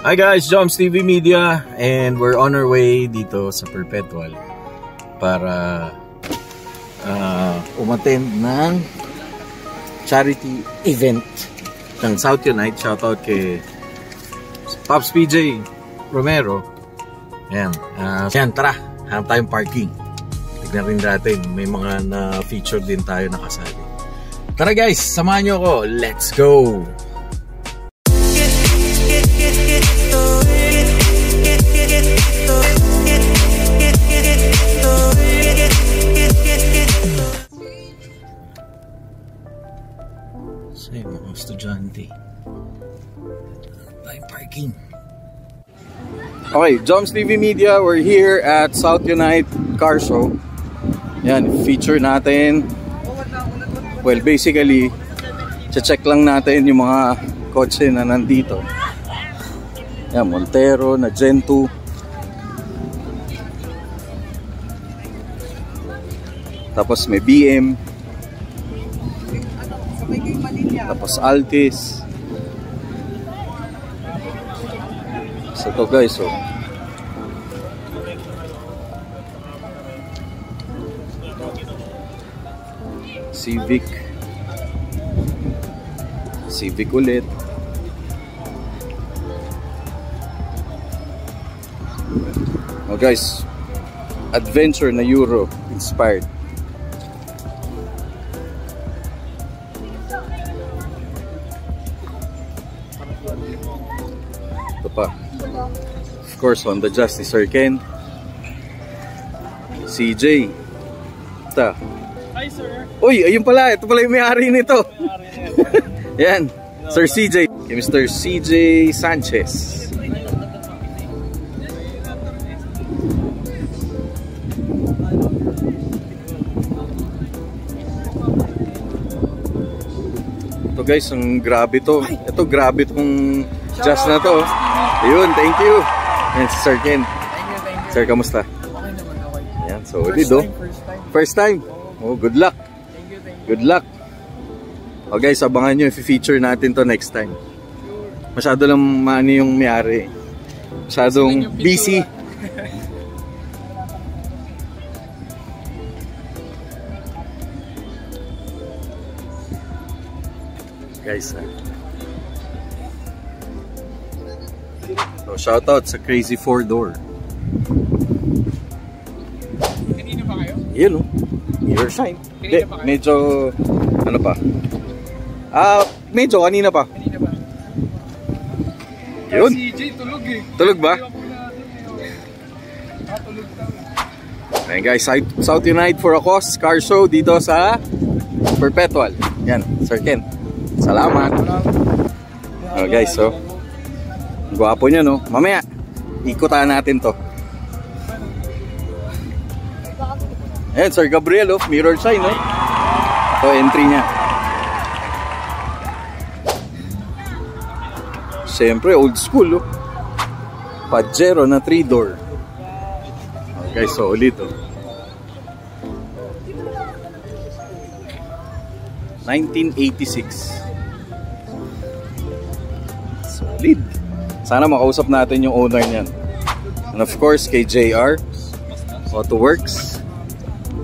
Hi guys, Joms TV Media, and we're on our way dito sa Perpetual para umattend ng charity event ng South Unite. Shoutout kay Pops PJ Romero. Ayan, tara, hanap tayong parking. Tignan rin natin, may mga na-feature din tayo nakasali. Tara guys, samahan nyo ako, let's go! Say mga estudyante. Tayong parking. Okay, Joms TV Media, we're here at South Unite Car Show. Yan, feature natin. Well, basically, check lang natin yung mga kotse na nandito. Yan, Montero na Gen 2. Tapos may BM. Tapos Altis. So ito guys, so Civic ulit. Oh guys, adventure na Euro inspired. Ito pa. Of course, Honda Jazz ni Sir Ken. CJ. Ito. Hi sir. Uy, ayun pala. Ito pala yung may-ari nito. Yan. Sir CJ. Mr. CJ Sanchez. Ito guys, ang grabe to. Ito grabe tong jazz na to. Ayun, thank you. Yan si Sir Ken. Thank you. Sir, kamusta? Okay naman, okay. Yan, solid oh. First time. Oh, good luck. Thank you. Good luck. Oh guys, abangan nyo, i-feature natin to next time. Masyado lang maano yung may-ari. Masyadong busy. Guys, so shoutout sa Crazy 4-door. Kanino pa kayo? Yun o, mirror shine. De, medyo, ano pa? Medyo, kanina pa. Kanina ba? Yun. CJ, tulog eh. Tulog ba? Tulog daw. Ayan guys, South Unite for a Cause car show dito sa Perpetual. Yan, Sir Ken. Salamat. Oh guys, so gwapo nyo no. Mamaya ikutan natin to. Ayan, Sir Gabriel oh, mirror shine no. Ito entry nya. Siyempre old school oh. Pajero na 3-door. Oh guys, solid oh. 1986. Solid. Sana makausap natin yung owner niyan. And of course, kay JR AutoWorks.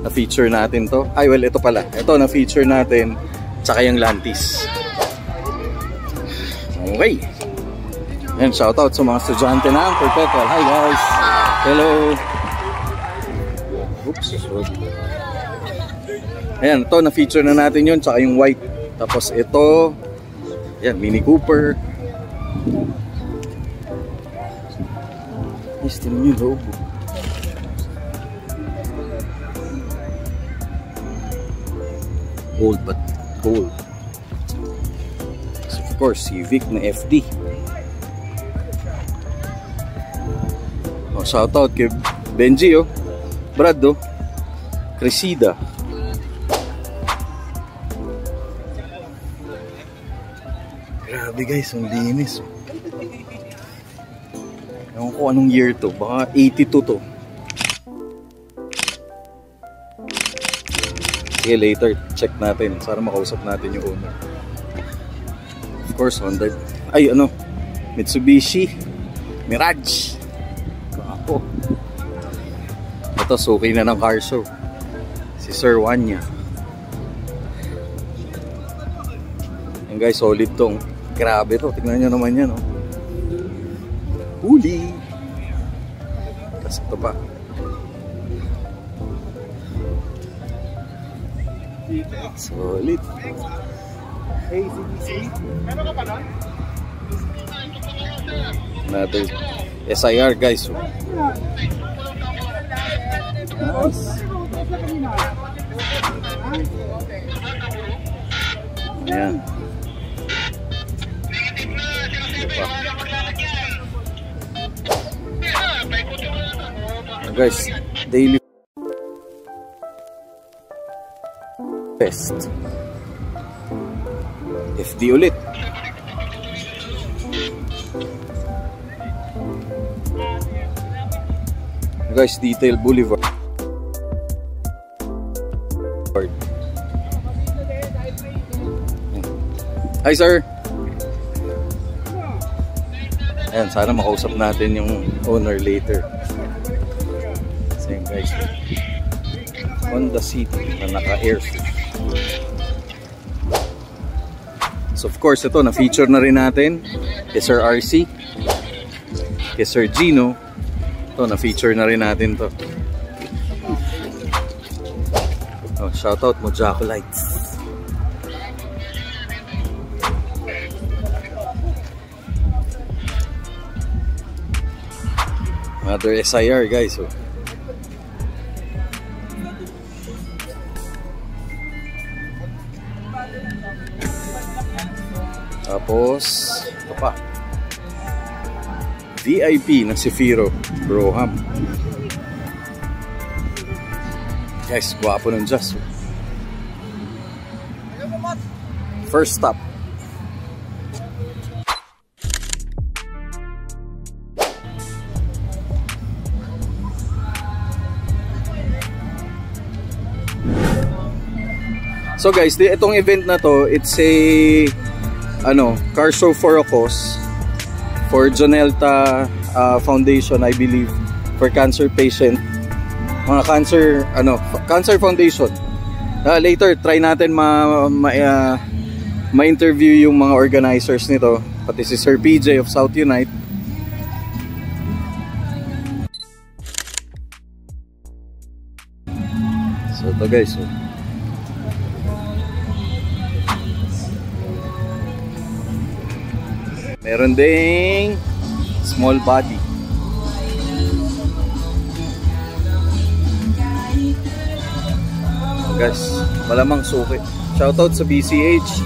Na-feature natin to. Ay, well, ito pala. Ito, na-feature natin. Tsaka yung Lantis. Okay. And shoutout sa mga estudyante ng Perpetual. Hi guys. Hello. Oops. Ayan, ito, na-feature na natin yun. Tsaka yung white. Tapos ito, yan, Mini Cooper. Nice to meet you, bro. Old but cool. So of course, Civic na FD. Oh, shoutout kay Benji, oh. Brad, oh. Crescida. Grabe guys, ang linis. Ewan ko anong year to. Baka 82 to. Sige, later check natin. Sana makausap natin yung owner. Of course, Honda. Ay, ano? Mitsubishi Mirage. Ako. Ito, suki na ng car show. Si Sir Wanya. Yan guys, solid tong. Grabe to. Tignan nyo naman yan. Oh. Huli. Tapos ito pa. Solid. Hey, CBC. Meron ka pa doon? Another SIR guys. Nice. Ayan. Guys, daily best. FD ulit. Guys, Detail Boulevard. Hi sir. Ayan, sana makausap natin yung owner later. Same guys. Honda City na naka-airsuit. So of course, ito na-feature na rin natin kay Sir RC, kay Sir Gino. Ito, na-feature na rin natin to. Oh, shoutout mo, Jaco Lights. Another SIR guys. Oh. Tapos, ito pa. VIP ng si Firo Broham. Guys, guwapo ng Just. First stop. So guys, itong event na to, it's a car show for a cause for Jonelta Foundation, I believe, for cancer patient, mga cancer foundation. Later try natin ma-interview yung mga organizers nito, pati si Sir PJ of South Unite. So ito guys, so meron ding small body. Guys, malamang suki. Shoutout sa BCH.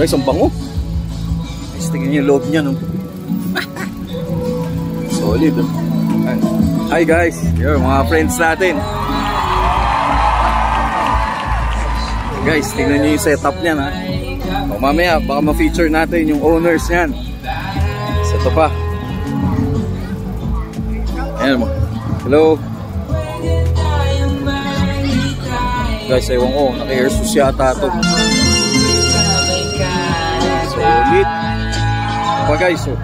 Guys, ang bango. Guys, tingnan niyo yung loob niya, no? Solid. Hi guys, yung mga friends natin. Guys, tingnan niyo yung setup niya, ha? O, mamaya, baka ma-feature natin yung owners yan. So, ito pa. Ayan mo. Hello. Guys, ewan ko, naka-airsus yata ito. Solid. Pa guys, oh.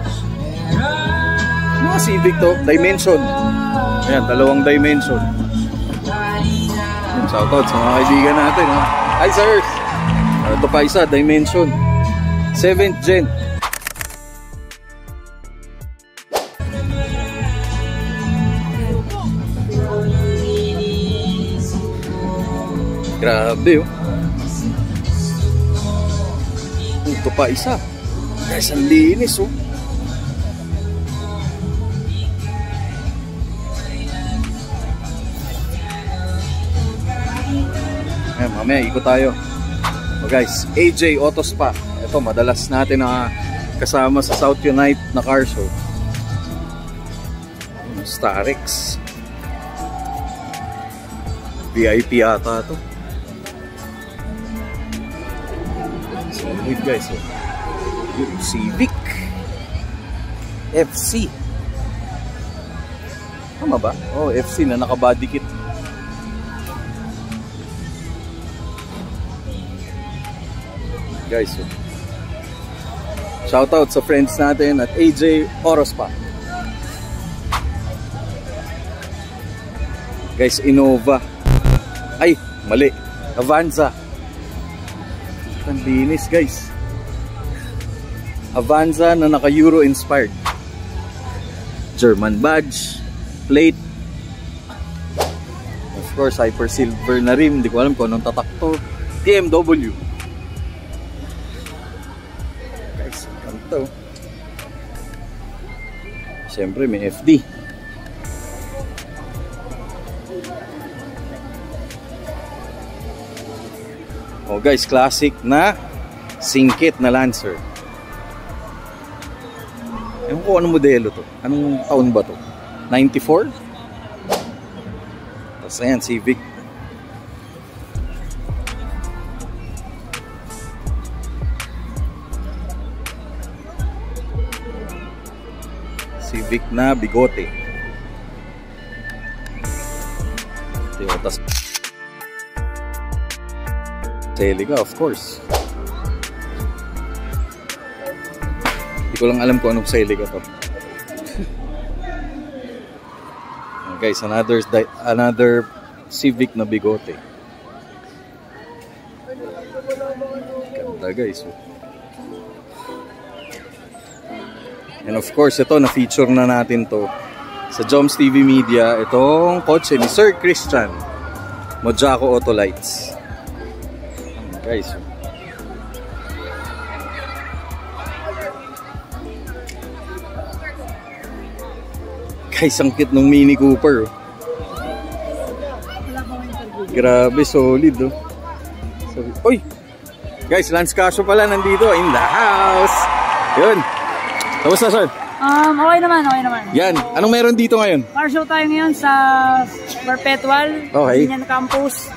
Mga Civic to, Dimension. Ayan, dalawang Dimension. Shoutout sa mga kaibigan natin, ha? Hi sirs. Ito pa isa, Dimension 7th gen. Grabe, oh. Ito pa isa. Guys, ang linis, oh. Ayan, mamaya ikot tayo. So guys, AJ Auto Spa. Ito, madalas natin na kasama sa South Unite na car show. Starex. VIP ata ito. Solid guys. Oh. Yung Civic FC. Tama ba? Oh, FC na naka-body kit. Guys, oh. Shoutout sa friends natin at AJ Orospa. Guys, Innova. Ay, mali. Avanza. Ang linis, guys. Avanza na naka-Euro inspired. German badge, plate. Of course, hyper silver na rim. Hindi ko alam kung anong tatak to. TMW. Guys, kanto. Siyempre, may FD. Oh guys, classic na singkit na Lancer. Ewan ko anong modelo to. Anong taon ba to? 94? Tapos ayan, Civic. Civic na bigote. Toyota Celica, of course. Hindi ko lang alam kung anong Celica to. Guys, another Civic na bigote. Ganda guys. And of course, ito na-feature na natin to sa Joms TV Media. Itong kotse ni Sir Christian Mojaco Autolights. Guys, ang cute ng Mini Cooper. Grabe, solid oh. Uy! Guys, Lance Casio pala nandito in the house. Yun. Kamusta, sir? Okay naman. Yan. Anong meron dito ngayon? Car show tayo ngayon sa Perpetual. Okay. Union Campus.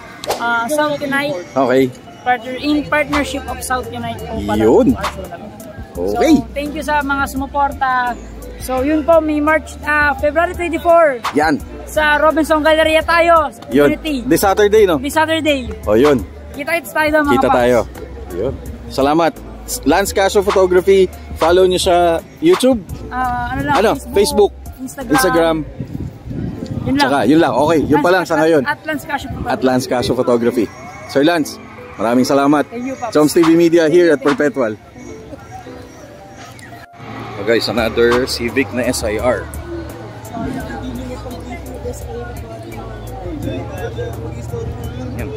South Unite. Okay. In partnership of South Unite po pala. Yun. So, Okay. thank you sa mga sumuporta. So, yun po, may March, February 24. Yan. Sa Robinson Galleria tayo. Sa Yun. Community. This Saturday, no? This Saturday. O, yun. Kita-its tayo mga Kita paps. tayo. Yun. Salamat. Lance Casio Photography. Follow nyo sa YouTube. Facebook. Instagram. Yun lang. Tsaka, yun lang. Okay, yun pa lang sa ngayon. At Lance Casio Photography. At Lance Casio Photography. Sir Lance, maraming salamat. Thank you, Paps. Joms TV Media here at Perpetual. Oh guys, another Civic na SIR. Yan.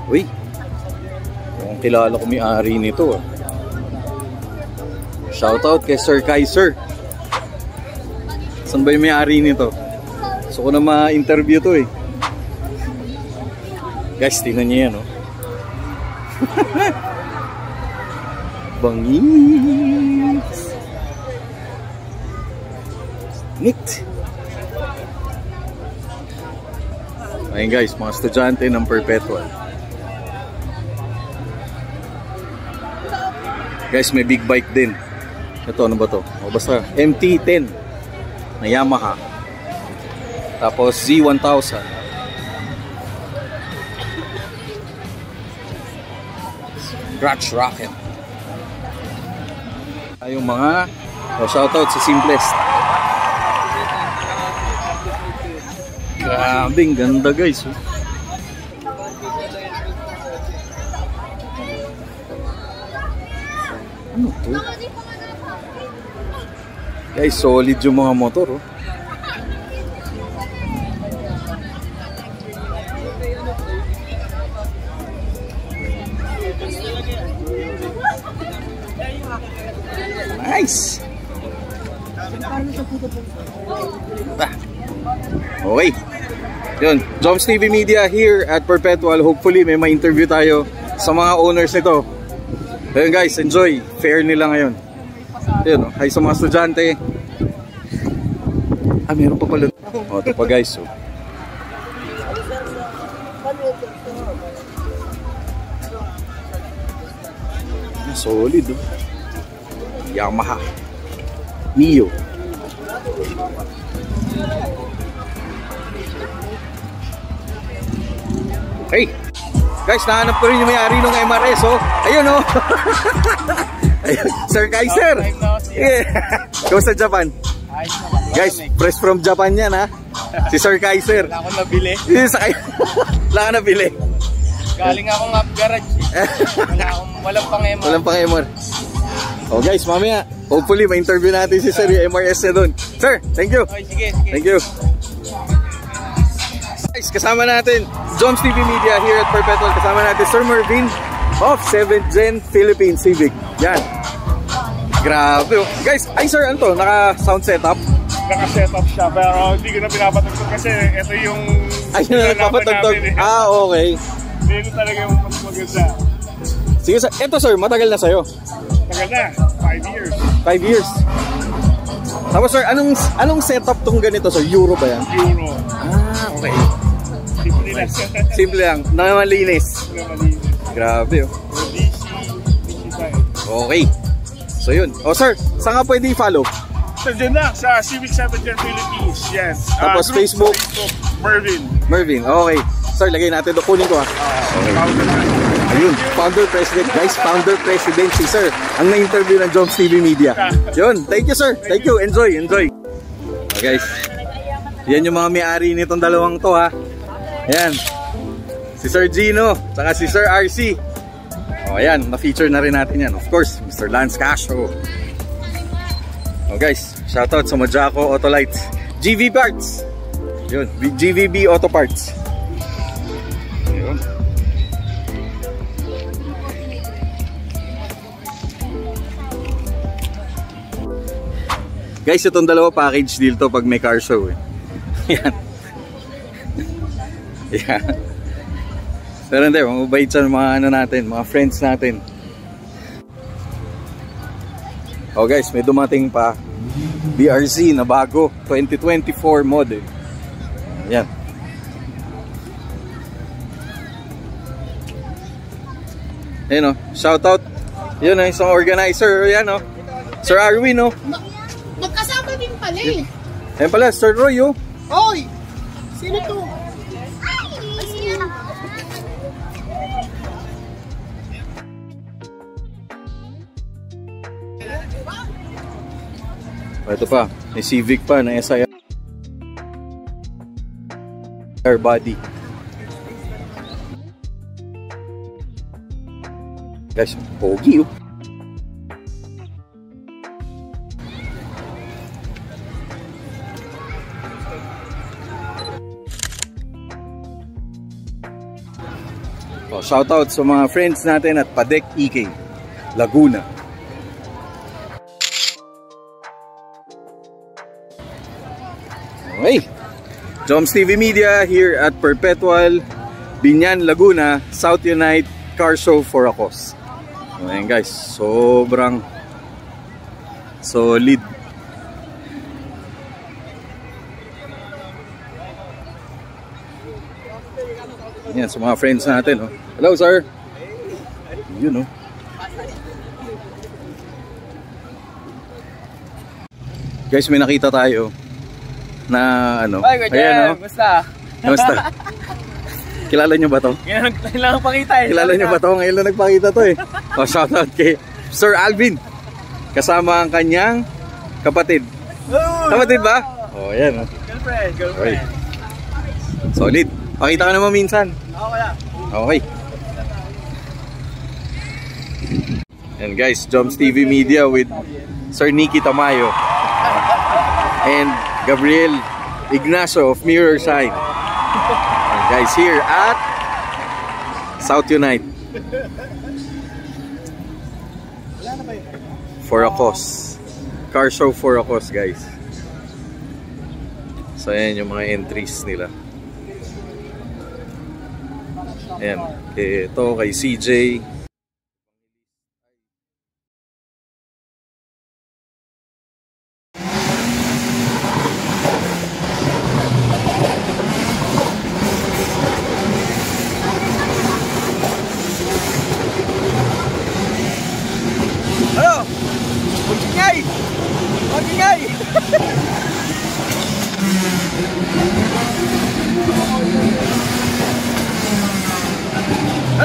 Uy, yung kilala ko may-ari nito. Shoutout kay Sir Kaiser. Saan ba yung may-ari nito? Gusto ko na ma-interview to eh. Guys, tingnan niyo yan oh. Bangis. Neat. Ayun guys, mga estudyante ng Perpetual. Guys, may big bike din. Ito, ano ba to? O basta, MT-10 na Yamaha. Tapos Z1000. Scratch Rocket. Yung mga shoutout sa Simplest. Grabe, ang ganda guys. Ano to? Guys, solid yung mga motor oh. Nice. Okay. Yun, Joms TV Media here at Perpetual. Hopefully may ma-interview tayo sa mga owners nito. Ayun guys, enjoy. Fair nila ngayon. Ayun, hi sa mga estudyante. Meron pa pala. O, ito pa guys. So. Solid oh. Yamaha Mio. Okay. Guys, nahanap ko rin yung may-ari ng MRS, oh. Ayun, oh. Ayun, Sir Kaiser. Yeah. Go sa Japan. Guys, fresh from Japan yan, ha. Si Sir Kaiser. Wala akong nabili. Wala akong nabili. Galing akong up garage. Walang pang-MR. Walang pang-MR. Oh guys, mamaya, hopefully ma-interview natin si Sir yung MRS na dun. Sir, thank you. Okay, sige. Thank you. Guys, kasama natin Joms TV Media here at Perpetual. Kasama natin Sir Mervin of 7th Gen Philippine Civic. Yan. Grabe. Guys, ay sir, ano to? Naka-sound setup? Naka-setup siya, pero hindi ko na pinapatugtog kasi ito yung... Ay, nagpapatugtog. Ah, okay. Ito talaga yung mas maganda. Sige sir, ito sir, matagal na sa'yo? Tagal na, 5 years. 5 years. Tapos sir, anong setup tong ganito sir? Euro ba yan? Euro. Ah, okay. Simple lang. Simple lang, namalinis. Grabe oh. DC tayo. Okay. So yun. O sir, saan ka pwede i-follow? So dyan lang, sa Civic 7th Gen Philippines. Yes. Tapos Facebook? Mervin. Okay. Sir, lagay natin ito. Kunin ko ha. Okay. Ayun, Founder President. Guys, Founder President si sir. Ang na-interview ng Joms TV Media. Yun. Thank you sir. Thank you. Enjoy. Okay, guys. Yan yung mga may-ari nitong dalawang to ha. Ayan. Si Sir Gino. Saka si Sir RC. O ayan, na-feature na rin natin yan. Of course, Mr. Lance Casio. O guys, shoutout sa Mojaco Auto Lights. GV Parts. Yun, GVB Auto Parts. Yun. Guys, itong dalawa package deal to pag may car show eh. Yan. Yan. Pero hindi, mabait sa mga ano natin, mga friends natin. Oh guys, may dumating pa BRZ na bago, 2024 model. Ayan. Ayan o, shoutout. Yun o, isang organizer. Ayan o, Sir Arwin o. Magkasama din pala eh. Ayan pala, Sir Roy o. Oy! Sino to? Ito pa, may Civic pa na SIR body. Guys, pogi oh. Oh, shoutout sa mga friends natin at Padek EK Laguna. Okay, Joms TV Media here at Perpetual, Binyan, Laguna, South Unite Car Show for a cause. Ayan guys, sobrang solid. Ayan, sa mga friends natin. Oh. Hello sir. Yun oh. Guys, may nakita tayo na ano. Ay, ayan, no? Basta. Kilala nyo ba to? Kailangan pakita eh. Kilala nyo ba to? Ngayon lang nagpakita to eh. O, shoutout kay Sir Alvin. Kasama ang kanyang kapatid. Kapatid ba? O, ayan. Girlfriend. Okay. Solid. Pakita ka naman minsan. Okay. And guys, Joms TV Media with Sir Nicky Tamayo. And Gabriel Ignacio of Mirror Sign. And guys, here at South Unite for a cause. Car show for a cause, guys. So ayan yung mga entries nila. Ayan, ito kay CJ. Ano? Magingay! Magingay! Ano?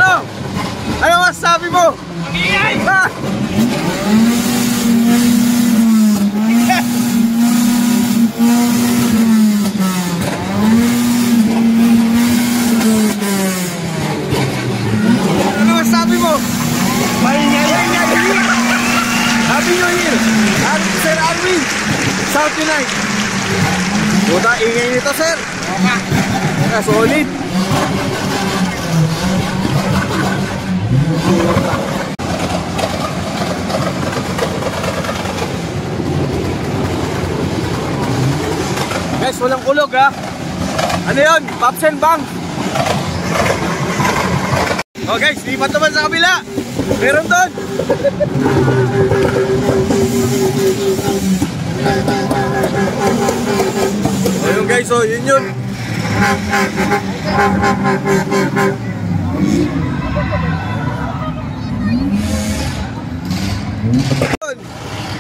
Ano masabi mo? Maingay. Happy New Year! Sir Arvin! South Unite! Puta, ingay nito, sir! Solid! Guys, walang kulog ha! Ano yun? Pops and Bang! Oh guys, lipat naman sa kabila! Meron doon! Ayun guys, oh, yun.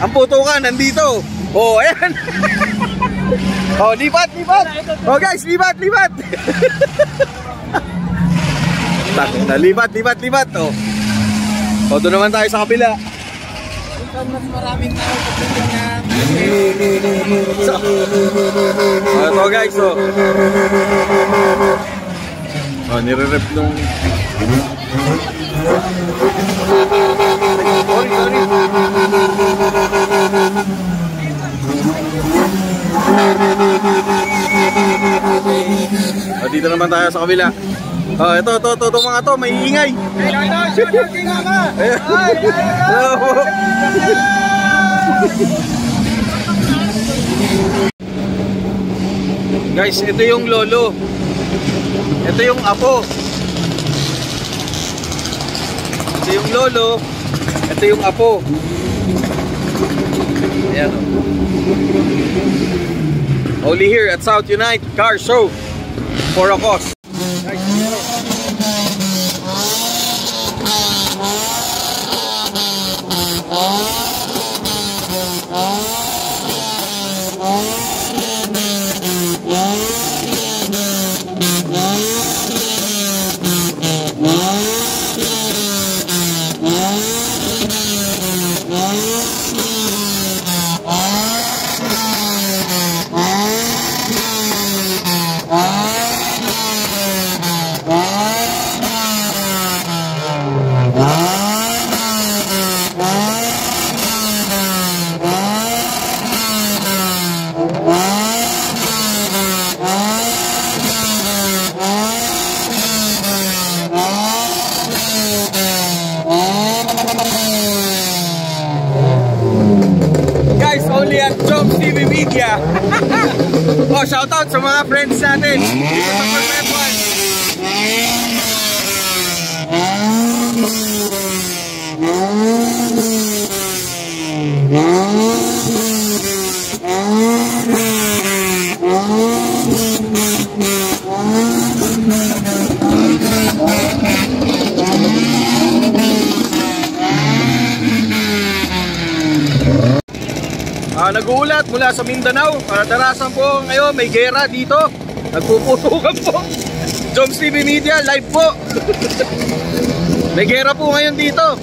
Ang putukan nandito. Oh, ayan. Oh, lipat. Oh guys, lipat. Lipat. Oh. O, doon naman tayo sa kabila. Mas maraming tao pagdating na. Ito guys, oh. Oh, nire-rep nung... Sorry. Oh, dito naman tayo sa kabila. Oh, ito mga to, may ingay. Guys, ito yung lolo. Ito yung apo. Ito yung lolo. Ito yung apo. Ayan. Only here at South Unite Car Show. For a cause. Guys, only at Joms TV Media. Oh, shoutout sa mga friends natin dito sa Perpetual. Nag-uulat mula sa Mindanao. Kadalasan po ngayon may gera dito. Nagpuputukan po. Joms TV Media live po. May gera po ngayon dito.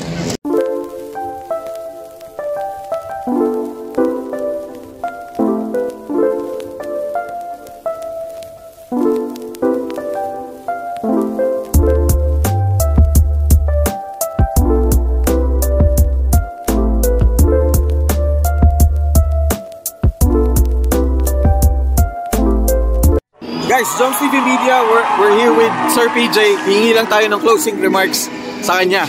Guys, Joms TV Media, we're here with Sir PJ. Hihingi lang tayo ng closing remarks sa kanya.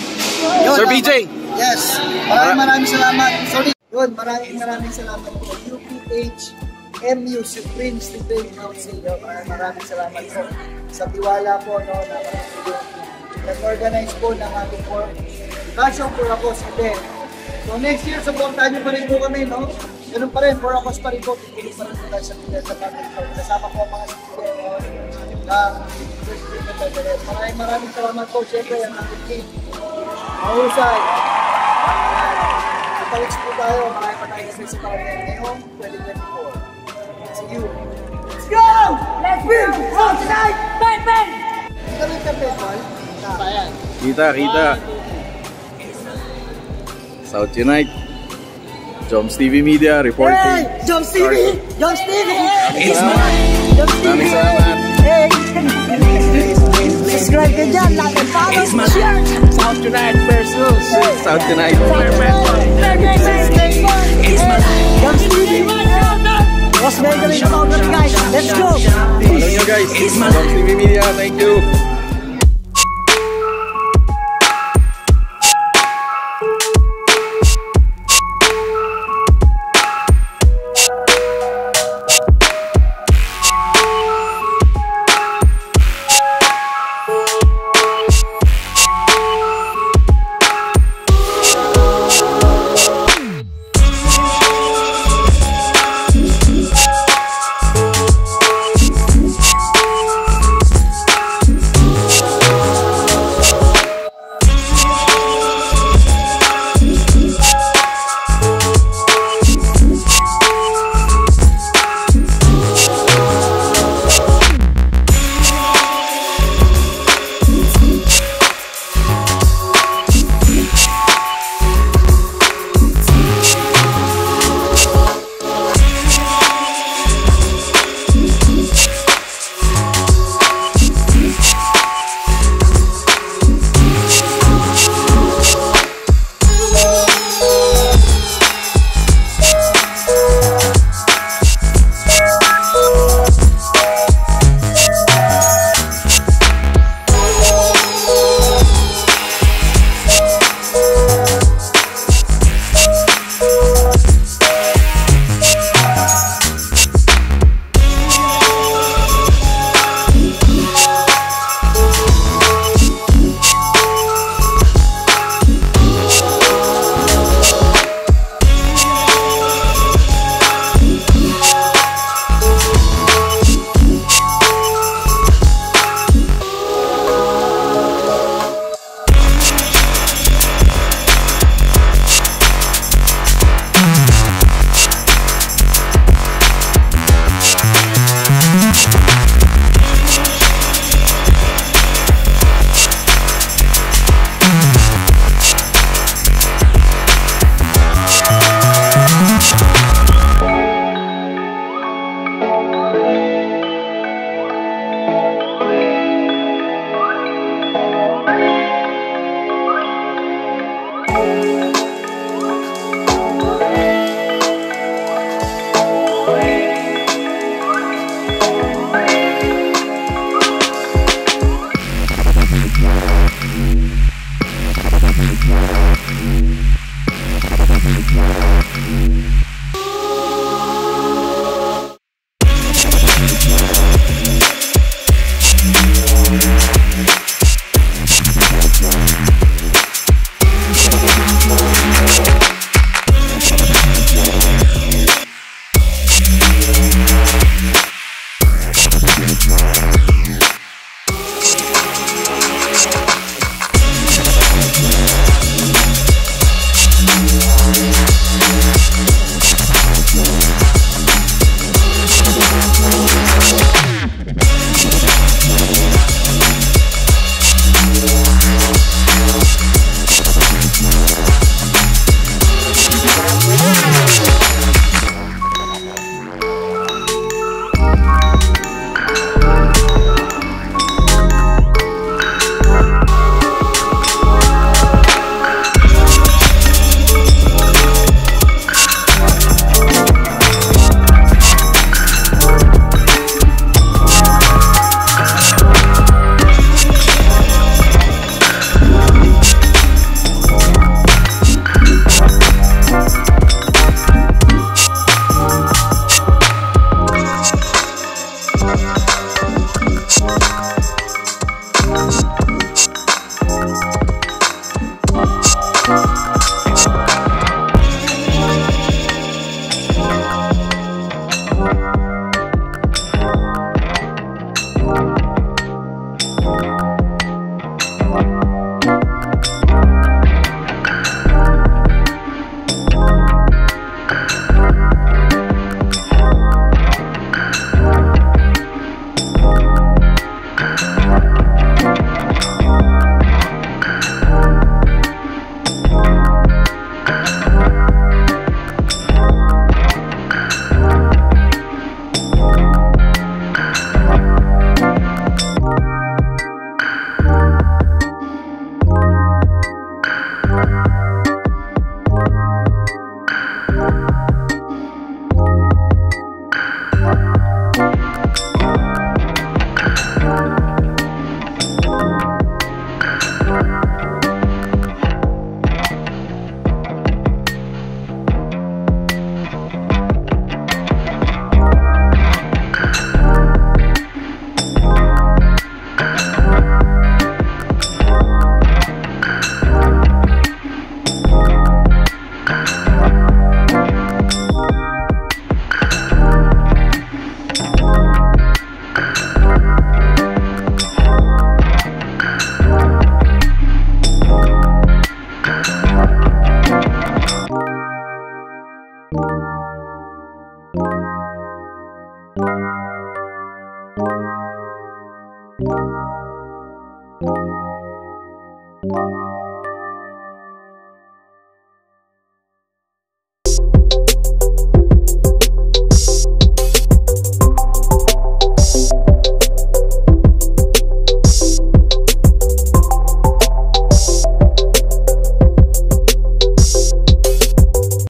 Yun, Sir PJ! Yes, maraming salamat. Sorry. Yun, maraming salamat po. UPH MU Supreme Student Council. Maraming salamat po sa tiwala po no, na nag-organize po ng ating Passion for a Cause event. So next year, supportahan nyo pa rin po kami, no? Ganun pa rin, for a cause pa rin po. Pipilit pa rin po tayo sa public show. Kasama po ang mga student ng maraming salamat po. Siyempre, ang ating team. Mahusay. Ipalik po tayo. Marami pa tayo sa pagkakas ngayong 2024. See you. Let's go! Let's win! Roll tonight! Bang, bang! Kita rin ka, Pedro. Kita. South Unite. Joms TV Media reporting. Hey! Joms TV! Joms TV! Maraming salamat. Hey! Subscribe ka dyan, like and follow, share! South Unite versus South Unite. Joms TV! Was mega rin photography guys, let's go! Follow nyo guys. Joms TV Media, thank you.